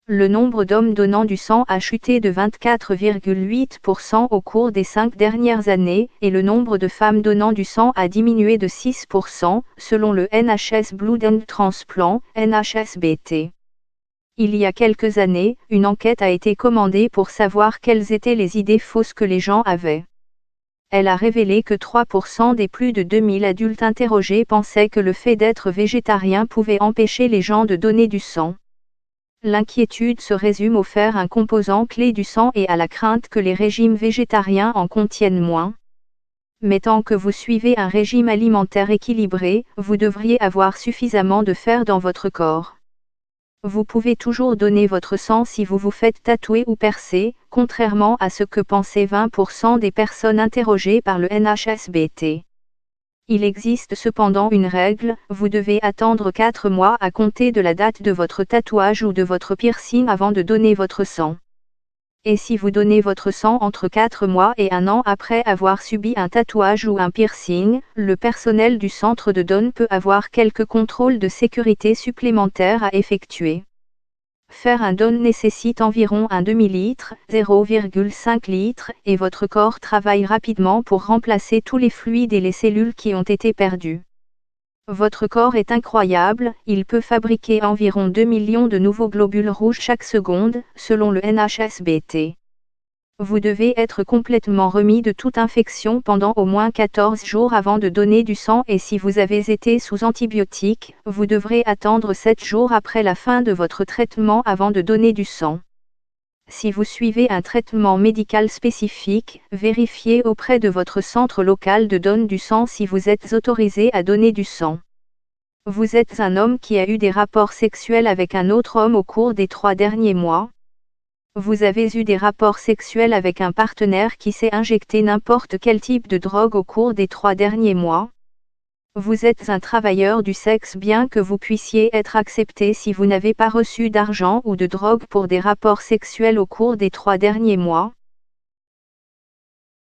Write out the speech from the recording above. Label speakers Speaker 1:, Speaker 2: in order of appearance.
Speaker 1: Le nombre d'hommes donnant du sang a chuté de 24,8% au cours des 5 dernières années, et le nombre de femmes donnant du sang a diminué de 6%, selon le NHS Blood and Transplant, NHSBT. Il y a quelques années, une enquête a été commandée pour savoir quelles étaient les idées fausses que les gens avaient. Elle a révélé que 3% des plus de 2000 adultes interrogés pensaient que le fait d'être végétarien pouvait empêcher les gens de donner du sang. L'inquiétude se résume au fer, un composant clé du sang, et à la crainte que les régimes végétariens en contiennent moins. Mais tant que vous suivez un régime alimentaire équilibré, vous devriez avoir suffisamment de fer dans votre corps. Vous pouvez toujours donner votre sang si vous vous faites tatouer ou percer, contrairement à ce que pensaient 20% des personnes interrogées par le NHSBT. Il existe cependant une règle, vous devez attendre 4 mois à compter de la date de votre tatouage ou de votre piercing avant de donner votre sang. Et si vous donnez votre sang entre 4 mois et 1 an après avoir subi un tatouage ou un piercing, le personnel du centre de don peut avoir quelques contrôles de sécurité supplémentaires à effectuer. Faire un don nécessite environ un demi-litre, 0,5 litres, et votre corps travaille rapidement pour remplacer tous les fluides et les cellules qui ont été perdus. Votre corps est incroyable, il peut fabriquer environ 2 millions de nouveaux globules rouges chaque seconde, selon le NHSBT. Vous devez être complètement remis de toute infection pendant au moins 14 jours avant de donner du sang, et si vous avez été sous antibiotiques, vous devrez attendre 7 jours après la fin de votre traitement avant de donner du sang. Si vous suivez un traitement médical spécifique, vérifiez auprès de votre centre local de don du sang si vous êtes autorisé à donner du sang. Vous êtes un homme qui a eu des rapports sexuels avec un autre homme au cours des 3 derniers mois. Vous avez eu des rapports sexuels avec un partenaire qui s'est injecté n'importe quel type de drogue au cours des 3 derniers mois. Vous êtes un travailleur du sexe, bien que vous puissiez être accepté si vous n'avez pas reçu d'argent ou de drogue pour des rapports sexuels au cours des 3 derniers mois.